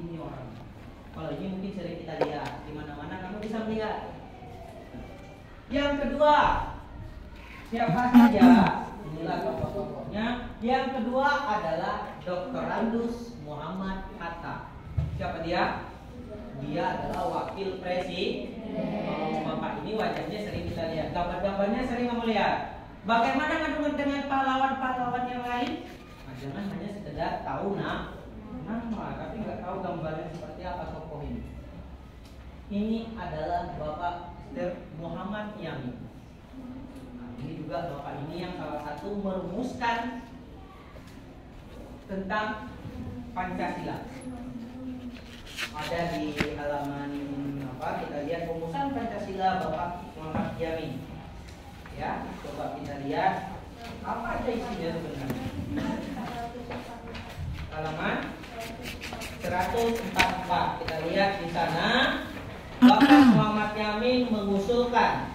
Ini orang. Kalau ini mungkin sering kita lihat di mana-mana, kamu bisa melihat. Yang kedua, siapa saja? Inilah tokoh-tokohnya. Yang kedua adalah Dr. Andus Muhammad Hatta. Siapa dia? Dia adalah wakil presiden. Kalau bapak ini wajahnya sering kita lihat, gambar-gambarnya sering kamu lihat. Bagaimana dengan pahlawan-pahlawan yang lain? Nah, jangan hanya sekedar tahu nama, tapi nggak tahu gambarnya seperti apa tokoh ini. Ini adalah Bapak Muhammad Yamin. Nah, ini juga bapak ini yang salah satu merumuskan tentang Pancasila. Ada di halaman kita lihat rumusan Pancasila Bapak Muhammad Yamin. Ya, coba kita lihat apa aja isinya sebenarnya. Halaman 144. Kita lihat di sana Bapak Muhammad Yamin mengusulkan.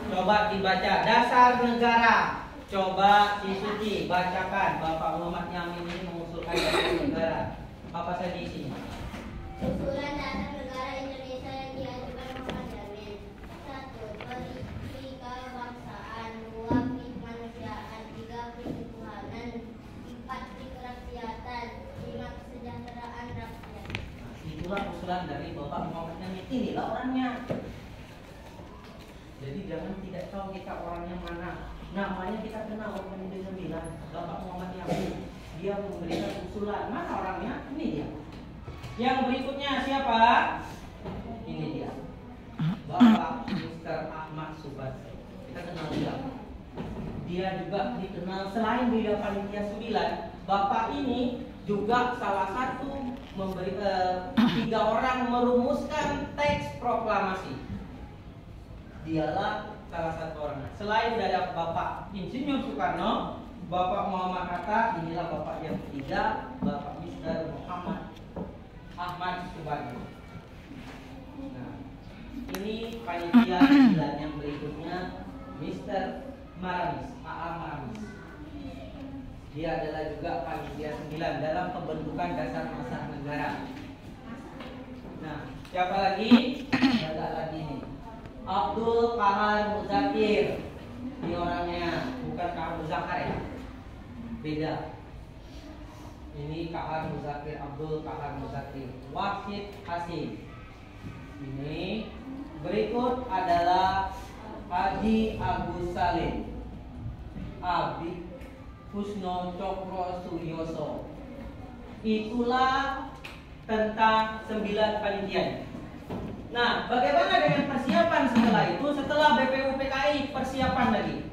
Coba dibaca dasar negara. Coba si Suci bacakan. Bapak Muhammad Yamin ini mengusulkan dasar negara. Apa saja isinya? Usulan dasar negara Indonesia yang diajukan Muhammad Yamin. 1. Prinsip kebangsaan. 2. Kemanusiaan. 3. Prinsip ketuhanan. 4. Kerakyatan. 5. Kesejahteraan rakyat. Itulah usulan dari Bapak Muhammad Yamin. Inilah orangnya. Jadi jangan tidak tahu kita orangnya mana. Namanya kita kenal orang Indonesia bilang Bapak Muhammad Yamin. Dia memberikan usulan. Mana orangnya? Ini dia. Yang berikutnya siapa? Ini dia. Bapak Mr. Ahmad Subarso. Kita kenal dia. Dia juga dikenal selain dia panitia 9. Bapak ini juga salah satu memberi 3 orang merumuskan teks proklamasi. Dialah salah satu orang. Selain dari Bapak Insinyur Soekarno, Bapak Muhammad Hatta, inilah Bapak yang ketiga, Bapak Mr. Muhammad Ahmad Subarso. Nah, ini panitia 9 yang berikutnya Mr. Maramis, A.A. Maramis. Dia adalah juga panitia 9 dalam pembentukan dasar masa negara. Nah, siapa lagi? Ada lagi nih. Abdul Kahar Muzakir. Ini orangnya, bukan Kahar Muzakar ya. Beda. Ini Kahar Muzakir, Abdul Kahar Muzakir. Wahid Hasim. Ini berikut adalah Haji Agus Salim, Abi Husno Cokro Suryoso. Itulah tentang 9 panitia. Nah, bagaimana dengan persiapan setelah itu? Setelah BPUPKI persiapan lagi.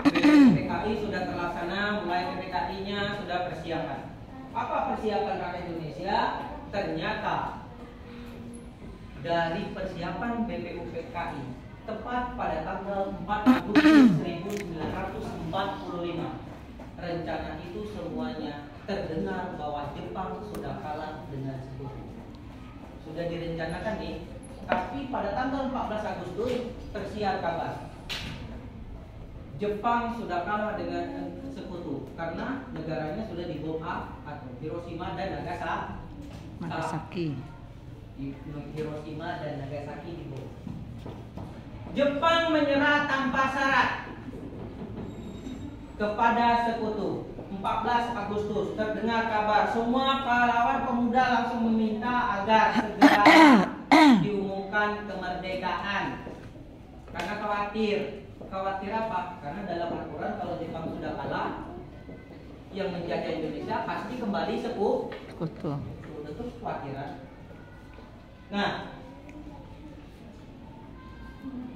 BPUPKI sudah terlaksana, mulai PPKI-nya sudah persiapan. Apa persiapan rakyat Indonesia? Ternyata dari persiapan BPUPKI tepat pada tanggal 4 Agustus 1945, rencana itu semuanya terdengar bahwa Jepang sudah kalah dengan sekutu. Sudah direncanakan nih, tapi pada tanggal 14 Agustus tersiar kabar Jepang sudah kalah dengan sekutu karena negaranya sudah dibom atau Hiroshima dan Nagasaki. Hiroshima dan Nagasaki dibom. Jepang menyerah tanpa syarat kepada sekutu. 14 Agustus terdengar kabar, semua pahlawan pemuda langsung meminta agar segera diumumkan kemerdekaan. Karena khawatir apa? Karena dalam aturan kalau Jepang sudah kalah, yang menjajah Indonesia pasti kembali sekutu. Itu kekhawatiran. Nah,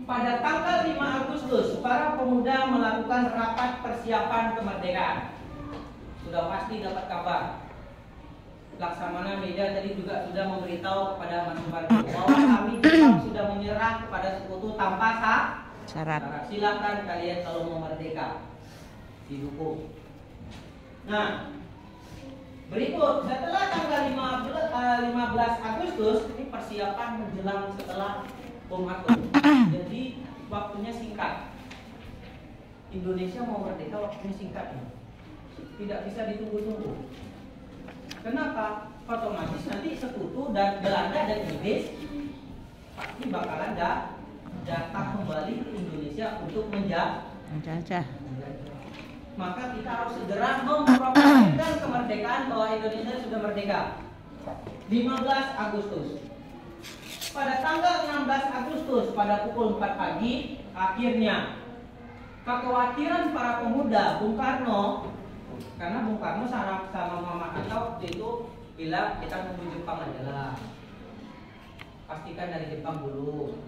pada tanggal 5 Agustus para pemuda melakukan rapat persiapan kemerdekaan. Sudah pasti dapat kabar. Laksamana Meja tadi juga sudah memberitahu kepada Mas Subarso bahwa kami Jepang sudah menyerah kepada sekutu tanpa syarat. Silakan kalian kalau mau merdeka, didukung. Nah, berikut setelah tanggal 15 Agustus ini persiapan menjelang setelah bom atom. Jadi waktunya singkat. Indonesia mau merdeka waktunya singkat nih. tidak bisa ditunggu-tunggu. Kenapa? Otomatis nanti sekutu dan Belanda dan Inggris pasti bakalan datang kembali ke Indonesia untuk menjajah. Maka kita harus segera memproklamasikan kemerdekaan bahwa Indonesia sudah merdeka. 15 Agustus. Pada tanggal 16 Agustus pada pukul 4 pagi, akhirnya kekhawatiran para pemuda Bung Karno, karena Bung Karno sama Mama Hatta waktu itu bilang kita tunggu Jepang aja lah, pastikan dari Jepang dulu.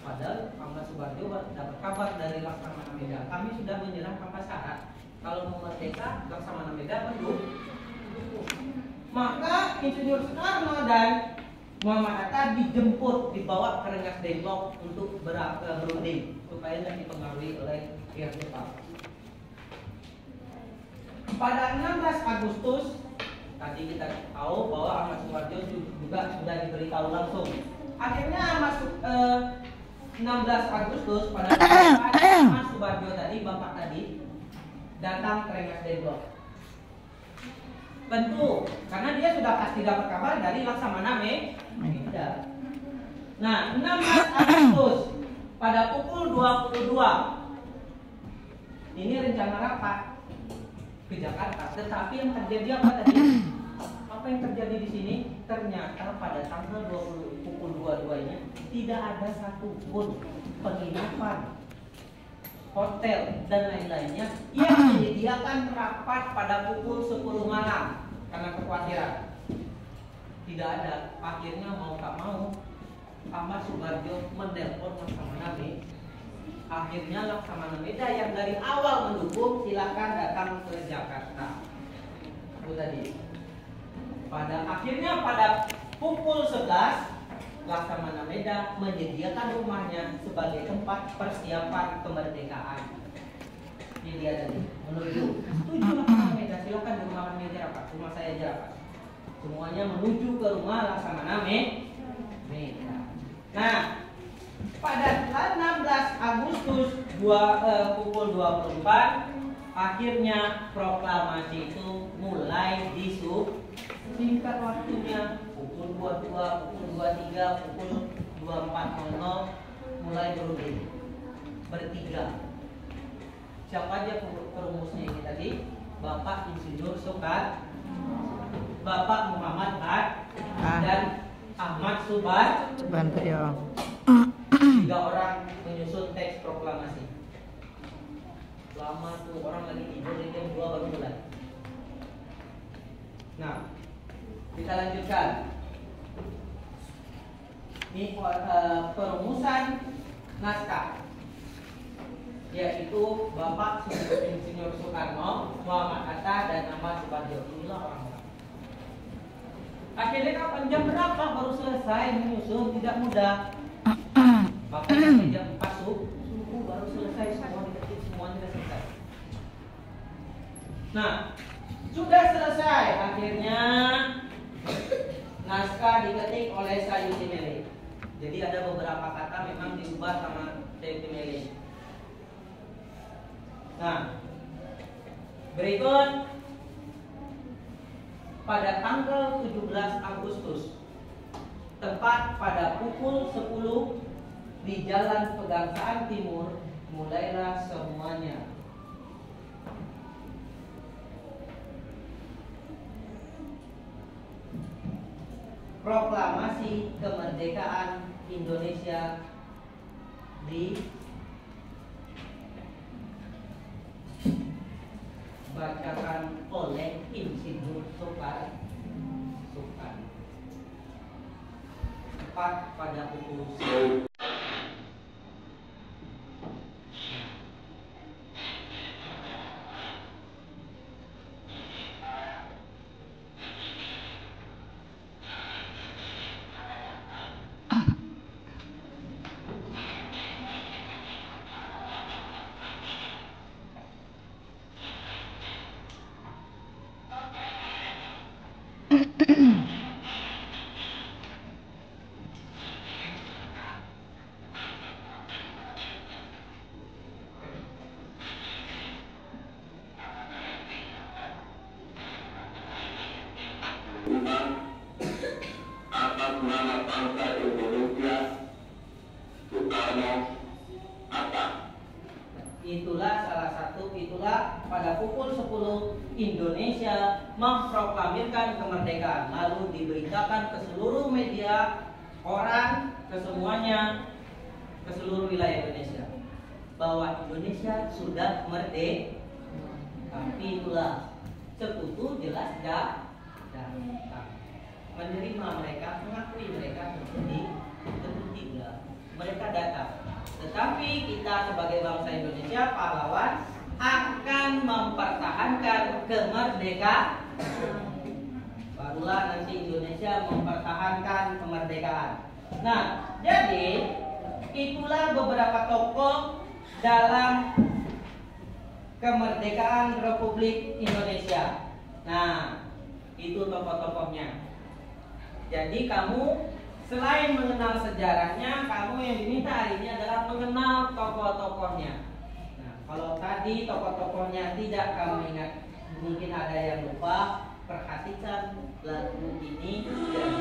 Padahal Ahmad Subarjo dapat kabar dari Laksamana Meda, kami sudah menyerah tanpa syarat, kalau mau merdeka Laksamana Meda mendukung. Maka Insinyur Soekarno dan Muhammad Hatta dijemput, dibawa ke Rengas Dengklok untuk berunding supaya tidak dipengaruhi oleh pihak Jepang. Pada 16 Agustus tadi kita tahu bahwa Ahmad Subarjo juga sudah diberitahu langsung. Akhirnya masuk 16 Agustus pada saat Ahmad Subarjo tadi, bapak tadi datang ke Rengas Dengklok. Tentu karena dia sudah pasti dapat kabar dari Laksamana Meda. Nah, 16 Agustus pada pukul 22 ini rencana rapat ke Jakarta. Tetapi yang terjadi apa tadi? Apa yang terjadi di sini? Ternyata pada tanggal 20 pukul 22 ini tidak ada satupun penginapan, hotel dan lain-lainnya yang menyediakan rapat pada pukul 10 malam karena kekhawatiran. Tidak ada. Akhirnya mau tak mau Ahmad Subarjo menelpon Laksamana Meda. Akhirnya Laksamana Meda yang dari awal mendukung silakan datang ke Jakarta. Itu tadi. Pada pukul 11 Laksamana Meda menyediakan rumahnya sebagai tempat persiapan kemerdekaan. Ini dia tadi menuju. Setuju Laksamana Meda, silakan di rumah meja rapat. Rumah saya aja rapat. Semuanya menuju ke rumah Laksamana Meda. Nah, pada 16 Agustus pukul 24 akhirnya proklamasi itu mulai singkat waktunya pukul 22, pukul 23, pukul 24.00 mulai berunding bertiga. Siapa aja perumusnya ini tadi? Bapak Insinyur Soekarno, Bapak Muhammad Hatta dan Ahmad Subarjo. 3 orang menyusun teks proklamasi. Lama tuh orang lagi tidur di jam 2 baru mulai. Nah, kita lanjutkan. Ini perumusan naskah, yaitu Bapak Insinyur Soekarno, Muhammad Hatta dan Ahmad Subarjo. Inilah orang-orang. Akhirnya kapan jam berapa baru selesai menyusun? Tidak mudah. Bahkan sampai jam 4 subuh baru selesai semua diketik, semuanya sudah selesai. Nah, sudah selesai. Akhirnya naskah diketik oleh Sayuti Mele. Jadi ada beberapa kata memang diubah sama Sayuti Mele. Nah, berikut pada tanggal 17 Agustus tepat pada pukul 10 di Jalan Pegangsaan Timur mulailah semuanya. Proklamasi kemerdekaan Indonesia dibacakan oleh Insinyur Soekarno tepat pada pukul 10. bersumpah atas nama bangsa Indonesia, Soekarno, Hatta. Itulah salah satu, itulah pada pukul 10 Indonesia memproklamirkan kemerdekaan, lalu diberitakan ke seluruh media, koran, ke semuanya, ke seluruh wilayah Indonesia bahwa Indonesia sudah merdeka. Tapi itulah sekutu jelas datang menerima mereka, mengakui mereka menjadi tentu tidak. Mereka datang. Tetapi kita sebagai bangsa Indonesia pahlawan akan mempertahankan kemerdekaan. Barulah nanti Indonesia mempertahankan kemerdekaan. Nah, jadi itulah beberapa tokoh dalam kemerdekaan Republik Indonesia. Nah, itu tokoh-tokohnya. Jadi kamu selain mengenal sejarahnya, kamu yang diminta hari ini adalah mengenal tokoh-tokohnya. Nah, kalau tadi tokoh-tokohnya tidak kamu ingat, mungkin ada yang lupa, perhatikan lagu ini dan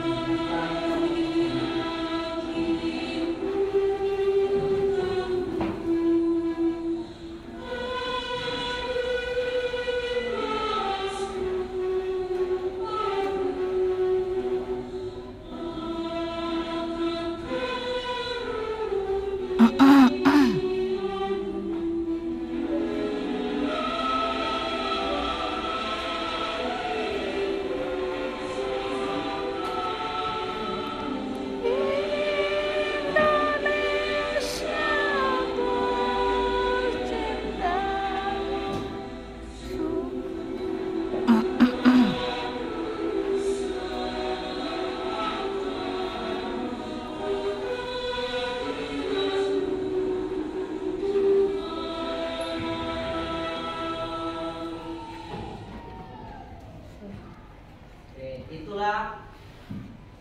itulah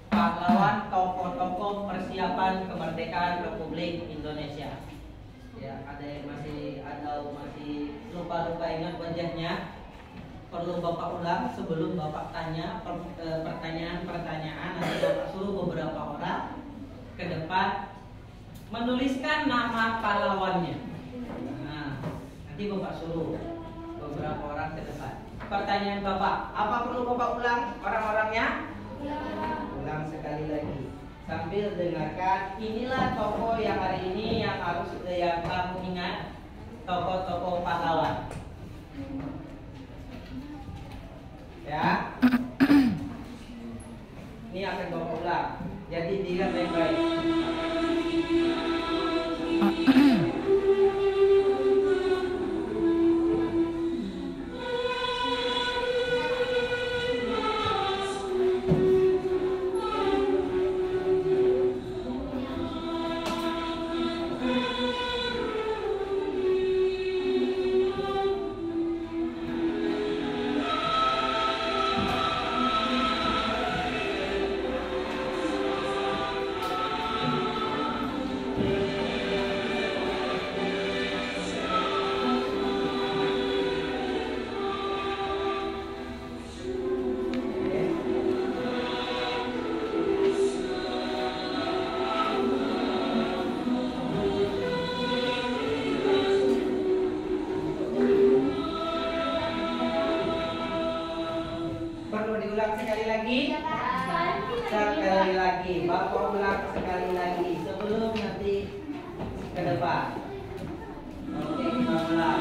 pahlawan tokoh-tokoh persiapan kemerdekaan Republik Indonesia. Ya, ada yang masih lupa ingat wajahnya. Perlu Bapak ulang sebelum Bapak tanya pertanyaan-pertanyaan. Nanti Bapak suruh beberapa orang ke depan menuliskan nama pahlawannya. Nah, nanti Bapak suruh beberapa orang ke depan. Pertanyaan Bapak, apa perlu Bapak ulang orang-orangnya? Ulang sekali lagi sambil dengarkan. Inilah tokoh yang hari ini yang kamu ingat, tokoh-tokoh pahlawan. Ya, ini akan Bapak ulang. Jadi diingat baik-baik. Sekali lagi, Bapak ulang sekali lagi sebelum nanti ke depan. Oke, kita mulai.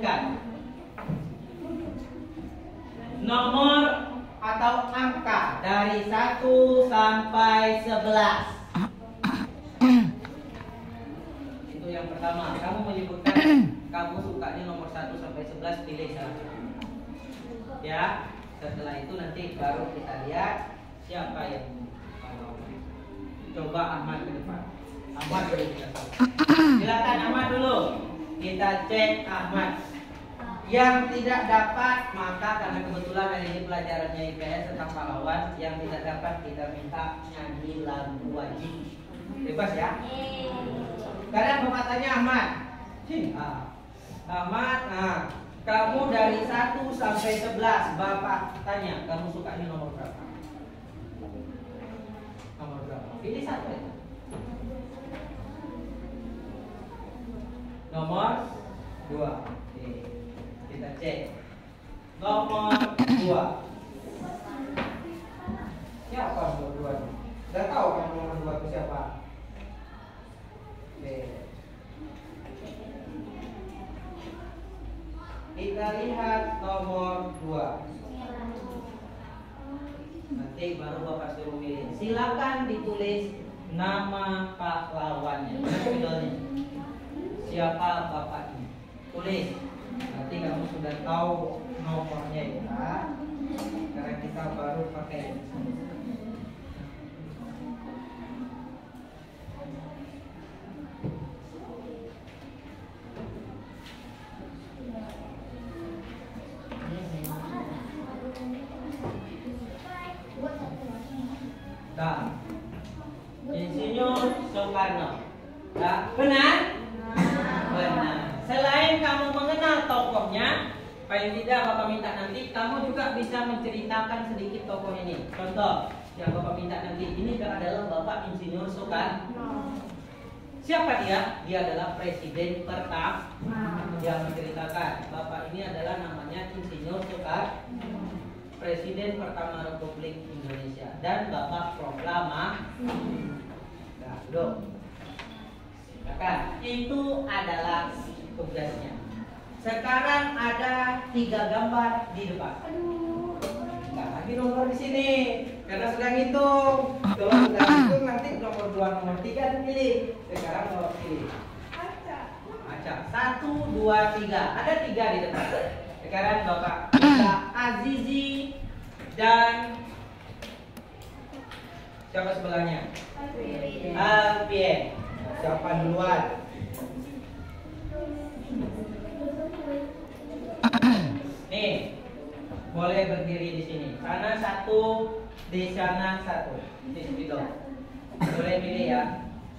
menyebutkan nomor atau angka dari 1 sampai 11. Itu yang pertama. Kamu menyebutkan kamu sukanya nomor 1 sampai 11, pilih salah satu. Ya, setelah itu nanti baru kita lihat siapa yang coba. Ahmad ke depan. Ahmad dulu kita tahu. Silakan Ahmad dulu. Kita cek Ahmad. Yang tidak dapat, maka karena kebetulan hari ini pelajarannya IPS tentang pahlawan, yang tidak dapat kita minta nyanyi lagu wajib. Bebas ya. Sekarang bapak tanya Ahmad. Ahmad, kamu dari 1 sampai 11, bapak tanya, kamu sukanya nomor berapa? Nomor berapa? Pilih satu ya. Nomor 2. Oke. Kita cek. Nomor 2. Siapa nomor 2? Udah tahu kan nomor 2 itu siapa? Oke. Kita lihat nomor 2. Nanti baru bapak suruh milih. Silakan ditulis nama pahlawannya. Judulnya. Siapa bapaknya? Tulis. Nanti kamu sudah tahu nomornya ya. Karena kita baru pakai. Nah, Insinyur Soekarno. Nah, benar? Benar. Selain kamu mengenal tokohnya, paling tidak bapak minta nanti kamu juga bisa menceritakan sedikit tokoh ini. Contoh, yang bapak minta nanti ini adalah Bapak Insinyur Soekarno. Siapa dia? Dia adalah presiden pertama yang menceritakan. Bapak ini adalah namanya Insinyur Soekarno, presiden pertama Republik Indonesia, dan Bapak proklamasi. Nah, dong. Itu adalah tugasnya. Sekarang ada 3 gambar di depan. Nggak lagi nomor di sini, karena sedang hitung. Kalau sudah hitung nanti nomor 2, nomor 3 dipilih. Sekarang nomor pilih. Acak. 1, 2, 3. Ada 3 di depan. Sekarang Bapak minta Azizi dan siapa sebelahnya? Alvin. Siapa duluan? Nih, boleh berdiri di sini. Sana 1, di sana 1. Di situ. Boleh pilih ya.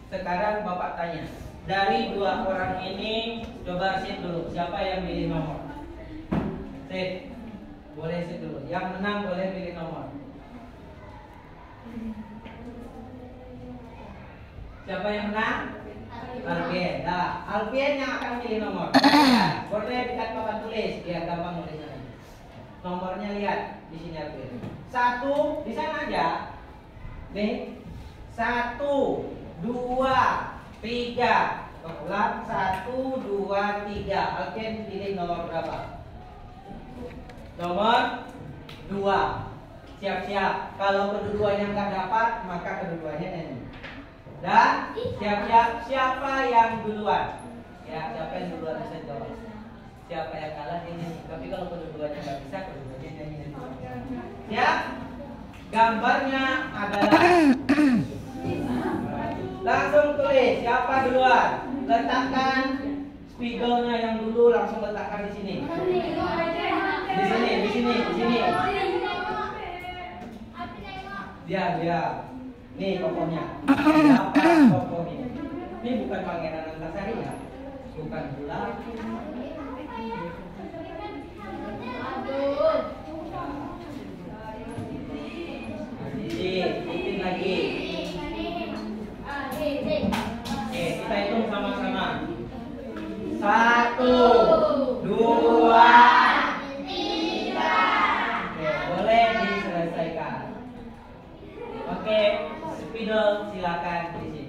Sekarang Bapak tanya. Dari 2 orang ini, coba sit dulu. Siapa yang pilih nomor? Sit. Boleh sit dulu. Yang menang boleh pilih nomor. Siapa yang menang? Alvin. Nah, Alvin yang akan pilih nomor. Boleh dekat papan tulis, biar gampang nulisnya. Nomornya lihat di sini Alvin. 1 di sana aja. Nih. 1, 2, 3. Ulang 1, 2, 3. Alvin pilih nomor berapa? Nomor 2. Siap-siap. Kalau kedua-duanya nggak dapat, maka kedua-duanya nyanyi. Dan siap-siap siapa yang duluan? Ya, siapa yang duluan bisa jawab. Siapa yang kalah ini. Tapi kalau kedua-duanya nggak bisa, kedua-duanya nyanyi. Siap? Gambarnya adalah. Langsung tulis siapa duluan. Letakkan spidolnya yang dulu, langsung letakkan di sini. Di sini, di sini, di sini. Dia. Nih tokohnya. Siapa tokohnya? Ini bukan Pangeran Antasari ya, bukan Bulan. Dikit lagi. Oke, kita hitung sama-sama. 1, 2, 3. Oke, boleh diselesaikan. Oke. Spidol silakan di sini.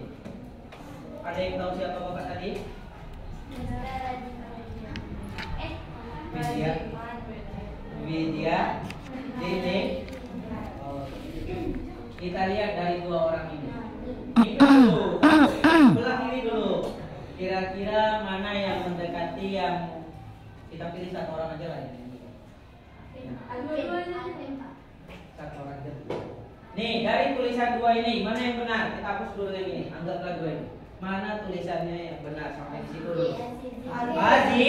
Ada yang tahu siapa bapak tadi? Widya, Dede. Oh, kita lihat dari dua orang ini. Ini dulu, belah ini dulu. Kira-kira mana yang mendekati yang kita pilih satu orang aja lah ini. Satu orang aja. Nih dari tulisan dua ini mana yang benar? Kita hapus dulu yang ini. Anggaplah dua ini. Mana tulisannya yang benar sampai di situ dulu? Azizi.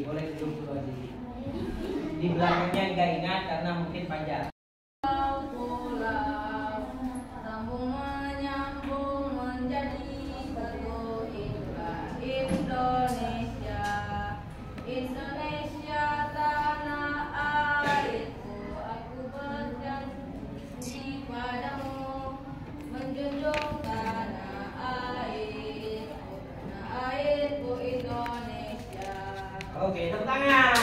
Boleh duduk dulu Azizi. Di belakangnya enggak ingat karena mungkin panjang. Indonesia tanah airku, aku berjanji padamu menjunjung tanah airku Indonesia. Oke, tepuk tangan.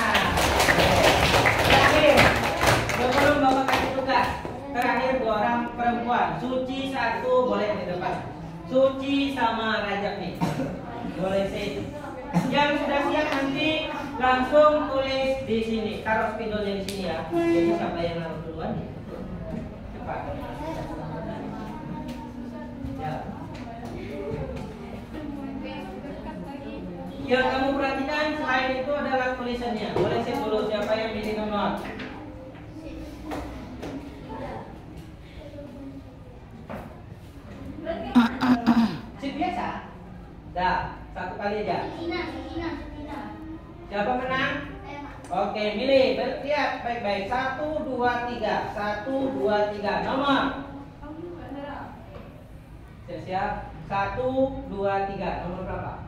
Terakhir, sebelum Bapak kasih tugas, terakhir dua orang perempuan, Suci satu boleh di depan. Suci sama Rajab nih, boleh sih. Yang sudah siap nanti langsung tulis di sini, taruh spidolnya di sini ya. Jadi siapa yang naruh duluan? Cepat. Ya. Yang kamu perhatikan selain itu adalah tulisannya. Boleh sih dulu siapa yang pilih nomor? Sip biasa. Dah, satu kali aja. Siapa menang? Oke, milih. Lihat baik-baik. 1, 2, 3. 1, 2, 3. Nomor. Siap-siap. 1, 2, 3. Nomor berapa?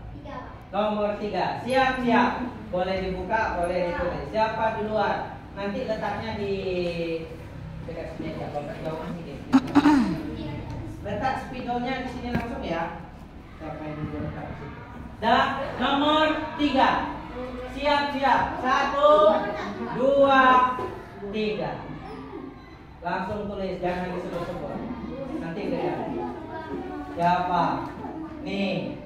Nomor 3. Siap-siap. Boleh dibuka, boleh ditulis. Siapa duluan? Nanti letaknya di dekat sini aja. Bapak jauh sedikit. Letak spidolnya di sini langsung ya. Siapa yang dulu letak di sini? Dah, nomor 3. Siap-siap. 1, 2, 3. Langsung tulis, jangan disebut-sebut. Nanti lihat. Siapa? Nih.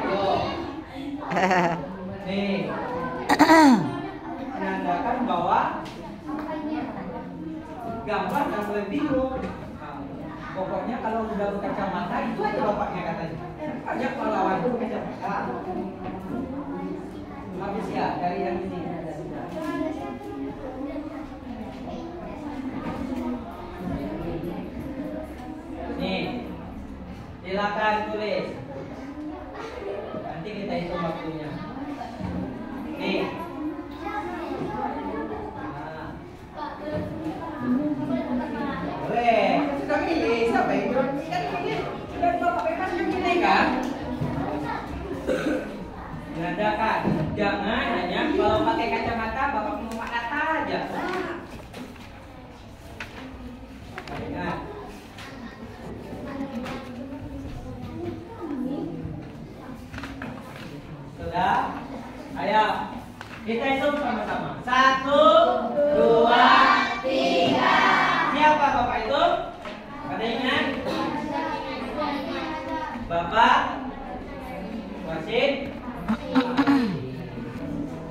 Tuh. Nih. Menandakan bahwa gambar dan boleh bingung. Pokoknya kalau udah berkacamata itu aja bapaknya katanya. Banyak pahlawan itu kacamata. Habis ya dari yang ini. Nih, silakan tulis. Nanti kita hitung waktunya. Nih. Boleh. Sudah pilih siapa yang kan ini sudah bapak bebas yang pilih kan? Menandakan jangan hanya kalau pakai kacamata bapak mau mata aja. Ingat. Sudah? Ayo kita hitung sama-sama. 1, 2, 3. Siapa bapak itu? Ada ingat? Bapak Wasid.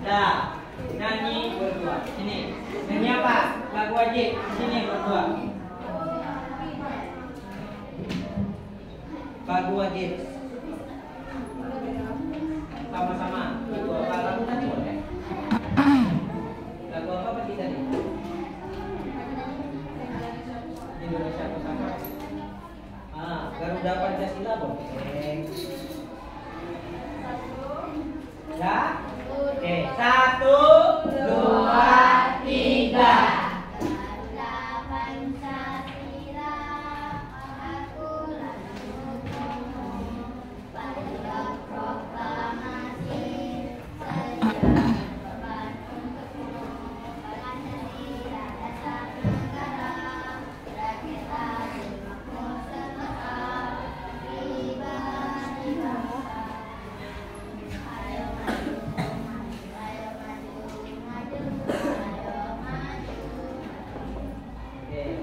Dah, nyanyi berdua. Sini. Nyanyi apa? Lagu wajib. Sini berdua. Lagu wajib. Sama-sama. Itu apa lagu tadi boleh? Lagu apa tadi? Indonesia bersama. Garuda Pancasila boleh. Ya? Oke, 1, 2, 3.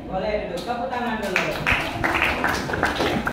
Boleh duduk, tepuk tangan dulu.